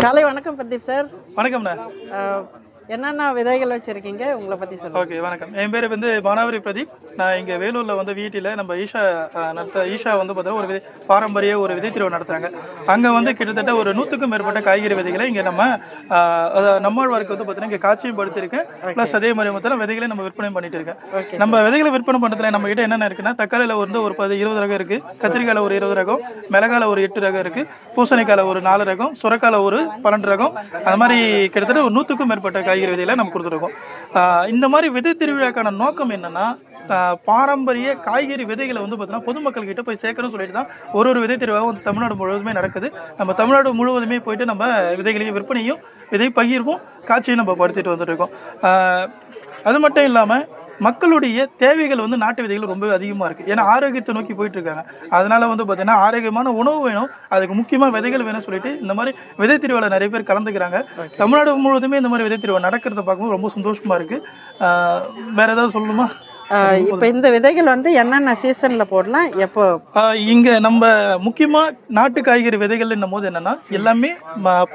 காலை வணக்கம் பிரதீப் சார். வணக்கம்ண்ணா. என்னென்ன விதைகள் வச்சுருக்கீங்க, உங்களை பற்றி சொல்லுங்கள். ஓகே, வணக்கம். என் பேர் வந்து மானாவரி பிரதீப். நான் இங்கே வேலூரில் வந்து வீட்டில் நம்ம ஈஷா வந்து பார்த்தீங்கன்னா ஒரு பாரம்பரிய ஒரு விதை திருவிழா நடத்துகிறாங்க. அங்கே வந்து கிட்டத்தட்ட ஒரு 100க்கும் மேற்பட்ட காய்கறி விதைகளை இங்கே நம்மாழ்வாருக்கு வந்து பார்த்தீங்கன்னா இங்கே காட்சியும் படுத்திருக்கேன். ப்ளஸ் அதே மாதிரி பார்த்தீங்கன்னா விதைகளை நம்ம விற்பனை பண்ணிட்டு இருக்கேன். நம்ம விதைகளை விற்பனை பண்ணுறதுல நம்ம கிட்ட என்னென்ன இருக்குன்னா, தக்காளியில் வந்து ஒரு 20 ரகம் இருக்குது, கத்திரிக்காயில் ஒரு 20 ரகம், மிளகாயில் ஒரு 8 ரகம் இருக்குது, பூசணிக்காயில் ஒரு 4 ரகம், சுரக்காயில் ஒரு 12 ரகம், அது மாதிரி கிட்டத்தட்ட ஒரு 100க்கும் மேற்பட்ட காய்கறி விதைகளை நம்ம கொடுத்துருக்கோம். இந்த மாதிரி விதை திருவிழாக்கான நோக்கம் என்னன்னா, பாரம்பரிய காய்கறி விதைகளை வந்து பார்த்தீங்கன்னா பொதுமக்கள் கிட்ட போய் சேர்க்கணும்னு சொல்லிட்டு தான் ஒரு விதை திருவிழாவும் வந்து தமிழ்நாடு முழுவதுமே நடக்குது. நம்ம தமிழ்நாடு முழுவதுமே போயிட்டு நம்ம விதைகளையும் விற்பனையும் விதை பகிர்வும் காட்சியும் நம்ம படுத்திட்டு வந்துட்டு இருக்கோம். அது மட்டும் இல்லாமல் மக்களுடைய தேவைகள் வந்து நாட்டு விதைகள் ரொம்பவே அதிகமாக இருக்குது. ஏன்னா ஆரோக்கியத்தை நோக்கி போயிட்டு இருக்காங்க. அதனால வந்து பார்த்தீங்கன்னா ஆரோக்கியமான உணவு வேணும், அதுக்கு முக்கியமாக விதைகள் வேணும்னு சொல்லிட்டு இந்த மாதிரி விதை திருவிழா நிறைய பேர் கலந்துக்கிறாங்க. தமிழ்நாடு முழுவதுமே இந்த மாதிரி விதை திருவிழா நடக்கிறத பார்க்கும்போது ரொம்ப சந்தோஷமாக இருக்குது. வேற ஏதாவது சொல்லணுமா? இப்போ இந்த விதைகள் வந்து என்னென்ன சீசனில் போடலாம், எப்போ? இங்கே நம்ம முக்கியமாக நாட்டு காய்கறி விதைகள் என்னும் போது என்னன்னா எல்லாமே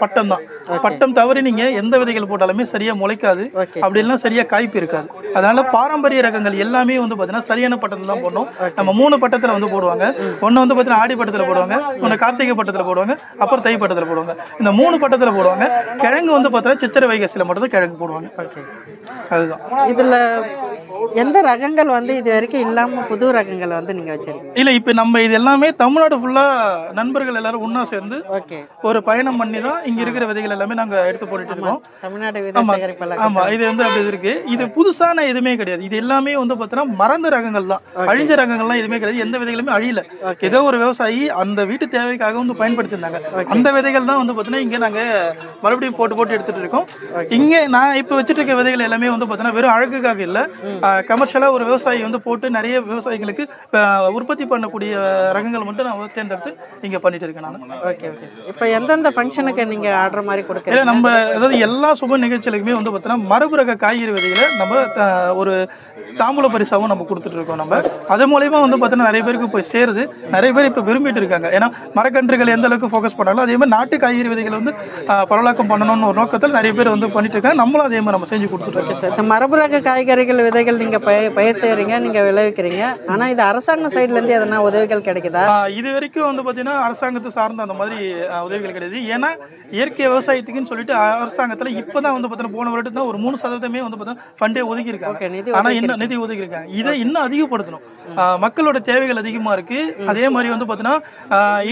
பட்டம் தான். பட்டம் தவறி நீங்கள் எந்த விதைகள் போட்டாலுமே சரியாக முளைக்காது, அப்படின்லாம் சரியாக காய்ப்பு இருக்காது. அதனால பாரம்பரிய ரகங்கள் எல்லாமே வந்து பார்த்தீங்கன்னா சரியான பட்டத்தில் தான் போடணும். நம்ம 3 பட்டத்தில் வந்து போடுவாங்க. ஒன்று வந்து பார்த்தீங்கன்னா ஆடி பட்டத்தில் போடுவாங்க, ஒன்று கார்த்திகை பட்டத்தில் போடுவாங்க, அப்புறம் தை பட்டத்தில் போடுவாங்க. இந்த 3 பட்டத்தில் போடுவாங்க. கிழங்கு வந்து பார்த்தீங்கன்னா சித்திரை வைகாசியில் மட்டும் தான் கிழங்கு போடுவாங்க. அதுதான். இதில் எந்த ரகங்கள் வந்து இது வரைக்கும் இல்லாமல் புது ரகங்கள் வந்து நீங்கள் வச்சிருக்கீங்க? இல்லை, இப்போ நம்ம இது எல்லாமே தமிழ்நாடு ஃபுல்லாக நண்பர்கள் எல்லாரும் ஒன்றா சேர்ந்து ஒரு பயணம் பண்ணி தான் இங்கே இருக்கிற விதைகள் எல்லாமே நாங்கள் எடுத்து போட்டுட்டு இருக்கோம். தமிழ்நாடு ஆமாம், இது வந்து அப்படி இருக்கு. இது புதுசான எதுவுமே கிடையாது. இது எல்லாமே வந்து பார்த்தீங்கன்னா மறந்த ரகங்கள் தான், அழிஞ்ச ரகங்கள்லாம் எதுவுமே கிடையாது. எந்த விதைகளுமே அழியல. ஏதோ ஒரு விவசாயி அந்த வீட்டு தேவைக்காக வந்து பயன்படுத்தியிருந்தாங்க. அந்த விதைகள் தான் வந்து பார்த்தீங்கன்னா இங்கே நாங்கள் மறுபடியும் போட்டு எடுத்துட்டு இருக்கோம். இங்கே நான் இப்போ வச்சுட்டு இருக்க விதைகள் எல்லாமே வந்து பார்த்தீங்கன்னா வெறும் அழகுக்காக இல்லை, கமர்ஷியலாக ஒரு விவசாயி வந்து போட்டு நிறைய விவசாயிகளுக்கு உற்பத்தி பண்ணக்கூடிய ரகங்கள் மட்டும் நான் தேர்ந்தெடுத்து இங்கே பண்ணிட்டு இருக்கேன் நான். ஓகே. இப்போ எந்தெந்த ஃபங்க்ஷனுக்கு நீங்கள் ஆர்டர் மாதிரி கொடுக்குறீங்க? நம்ம அதாவது எல்லா சுப நிகழ்ச்சிகளுக்குமே வந்து பார்த்தீங்கன்னா மரபு ரக காய்கறி விதைகளை நம்ம ஒரு தாம்பூல பரிசாகவும் நம்ம கொடுத்துட்டு இருக்கோம். நம்ம அது மூலயமா வந்து பார்த்தீங்கன்னா நிறைய பேருக்கு போய் சேருது. நிறைய பேர் இப்போ விரும்பிட்டு இருக்காங்க. ஏன்னா மரக்கன்றுகள் எந்த அளவுக்கு ஃபோக்கஸ் பண்ணாலும் அதே மாதிரி நாட்டு காய்கறி விதைகள் வந்து பரவலாக்கம் பண்ணணும்னு ஒரு நோக்கத்தில் நிறைய பேர் வந்து பண்ணிட்டு இருக்காங்க. நம்மளும் அதே மாதிரி நம்ம செஞ்சு கொடுத்துட்டு இருக்கோம். சார், இந்த மரபு ரக காய்கறிகள் விதைகள் நீங்கள் பயிர் செய்கிறீங்க, நீங்கள் விளைவிக்கிறீங்க. ஆனால் இது அரசாங்க சைட்லேருந்து எதனா உதவிகள் கிடைக்குதா? இது வரைக்கும் வந்து பார்த்தீங்கன்னா அரசாங்கத்தை சார்ந்த அந்த மாதிரி உதவிகள் கிடையாது. ஏன்னா இயற்கை விவசாயத்துக்குன்னு சொல்லிட்டு அரசாங்கத்தில் இப்போ தான் வந்து பார்த்தீங்கன்னா போன வருடத்துல ஒரு 3% வந்து பார்த்தீங்கன்னா ஃபண்டே ஒதுக்கியிருக்காங்க. ஆனால் இன்னும் நிதி ஒதுக்கியிருக்காங்க. இதை இன்னும் அதிகப்படுத்தணும். மக்களோட தேவைகள் அதிகமாக இருக்குது. அதே மாதிரி வந்து பார்த்தீங்கன்னா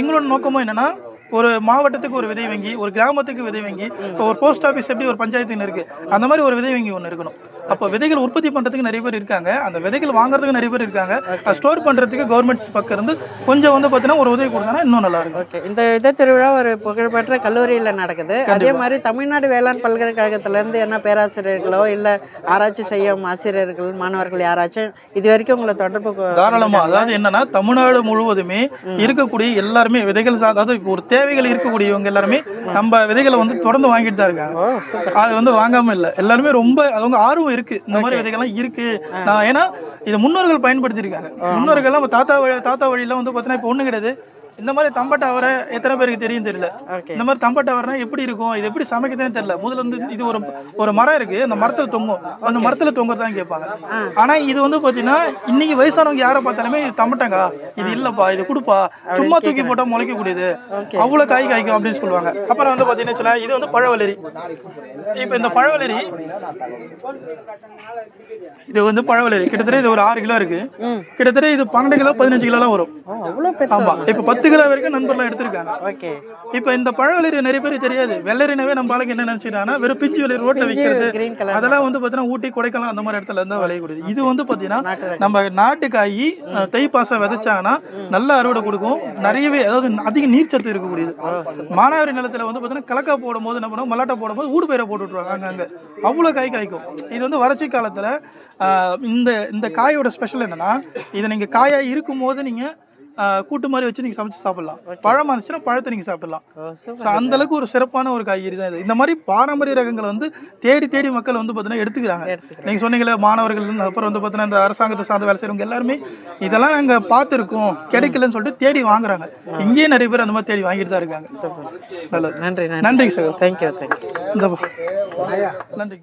எங்களோட நோக்கமும் என்னென்னா, ஒரு மாவட்டத்துக்கு ஒரு விதை வங்கி, ஒரு கிராமத்துக்கு விதை வங்கி, இப்போ ஒரு போஸ்ட் ஆஃபீஸ் எப்படி ஒரு பஞ்சாயத்துன்னு இருக்குது, அந்த மாதிரி ஒரு விதை வங்கி ஒன்று இருக்கணும். அப்போ விதைகள் உற்பத்தி பண்ணுறதுக்கு நிறைய பேர் இருக்காங்க, அந்த விதைகள் வாங்குறதுக்கு நிறைய பேர் இருக்காங்க. ஸ்டோர் பண்ணுறதுக்கு கவர்மெண்ட்ஸ் பக்கம் இருந்து கொஞ்சம் வந்து பார்த்தீங்கன்னா ஒரு உதவி கொடுத்தா இன்னும் நல்லா இருக்கும். ஓகே. இந்த விதை திருவிழா ஒரு புகழ்பெற்ற கல்லூரியில் நடக்குது. அதே மாதிரி தமிழ்நாடு வேளாண் பல்கலைக்கழகத்திலேருந்து என்ன பேராசிரியர்களோ இல்லை ஆராய்ச்சி செய்யும் ஆசிரியர்கள் மாணவர்கள் யாராச்சும் இது வரைக்கும் உங்களை தொடர்பு? தாராளமாக. அதாவது என்னன்னா தமிழ்நாடு முழுவதுமே இருக்கக்கூடிய எல்லாருமே விதைகள் அதாவது ஒரு தேவைகள் இருக்கக்கூடியவங்க எல்லாருமே நம்ம விதைகளை வந்து தொடர்ந்து வாங்கிட்டு தான் இருக்காங்க. அது வந்து வாங்காம இல்லை, எல்லாருமே ரொம்ப அவங்க ஆர்வம் இருக்கு. இந்த மாதிரி விதைகள்லாம் இருக்கு. ஏன்னா இது முன்னோர்கள் பயன்படுத்தி இருக்காங்க. முன்னோர்கள் நம்ம தாத்தா வழியில வந்து பார்த்தீங்கன்னா இப்போ ஒன்றும் கிடையாது. இந்த மாதிரி தம்பட்டை அவரை எத்தனை பேருக்கு தெரியும் தெரியல. இந்த மாதிரி தம்பட்டை அவரைனா எப்படி இருக்கும், இது எப்படி சமைக்கிறதுன்னு தெரியல. முதல்ல வந்து இது ஒரு மரம் இருக்கு, அந்த மரத்தில் தொங்கும், அந்த மரத்தில் தொங்குறதான் கேட்பாங்க. ஆனா இது வந்து பாத்தீங்கன்னா இன்னைக்கு வயசானவங்க யாரை பார்த்தாலுமே இது தம்பட்டங்க, இது இல்லப்பா, இது கொடுப்பா, சும்மா தூக்கி போட்டா முளைக்க கூடியது, அவ்வளவு காய் காய்க்கும் அப்படின்னு சொல்லுவாங்க. அப்புறம் வந்து பாத்தீங்கன்னா இது வந்து பழவலரி. இப்ப இந்த பழவலரி இது வந்து பழவலரி கிட்டத்தட்ட இது ஒரு 6 கிலோ இருக்கு. கிட்டத்தட்ட இது 12 கிலோ 15 கிலோலாம் வரும். ஆமா, இப்ப 10 கிலோ வரைக்கும் நண்பர்லாம் எடுத்திருக்காங்க. இப்ப இந்த பழவலரி நிறைய பேருக்கு தெரியாது. வெள்ளரினவே நம்ம ஆளுக்கு என்ன நினைச்சிட்டாங்கன்னா வெறும் பிஞ்சு வெள்ளரி ரோட்ல விற்கிறது, அதெல்லாம் வந்து பாத்தீங்கன்னா ஊட்டி கொடைக்கானல் அந்த மாதிரி இடத்துல இருந்தா விளையக்கூடியது. இது வந்து பாத்தீங்கன்னா நம்ம நாட்டு காய் தை பாசம் விதைச்சாங்கன்னா நல்ல அறுவடை கொடுக்கும். நிறையவே அதாவது அதிக நீர்ச்சத்து இருக்கக்கூடியது. மானாவாரி நிலத்துல வந்து பாத்தீங்கன்னா கலக்கா போடும் போது என்ன பண்ணுவோம், மல்லாட்டை போடும் போது ஊடு பயிரை போட்டு விட்டுருவாங்க. அங்கங்க அவ்வளவு காய் காய்க்கும். இது வந்து வறட்சி காலத்துல இந்த காயோட ஸ்பெஷல் என்னன்னா, இதை நீங்க காயா இருக்கும் போது நீங்க கூட்டு மாதிரி வச்சு நீங்கள் சமைச்சு சாப்பிடலாம். பழமாக இருந்துச்சுன்னா பழத்தை நீங்கள் சாப்பிடலாம். ஓ ஸோ சூப்பர். அந்தளவுக்கு ஒரு சிறப்பான ஒரு காய்கறி தான் இது. இந்த மாதிரி பாரம்பரிய ரகங்களை வந்து தேடி தேடி மக்கள் வந்து பார்த்தீங்கன்னா எடுத்துக்கிறாங்க. எடுத்துக்கிறேன். நீங்கள் சொன்னீங்களே மாணவர்கள், அப்புறம் வந்து பார்த்தீங்கன்னா இந்த அரசாங்கத்தை சார்ந்த வேலை செய்கிறவங்க எல்லாருமே இதெல்லாம் நாங்கள் பார்த்துருக்கோம் கிடைக்கலன்னு சொல்லிட்டு தேடி வாங்குறாங்க. இங்கேயே நிறைய பேர் அந்த மாதிரி தேடி வாங்கிட்டு தான் இருக்காங்க. சூப்பர். நல்லது. நன்றி நன்றிங்க சார். Thank you thank you. இந்த நன்றி.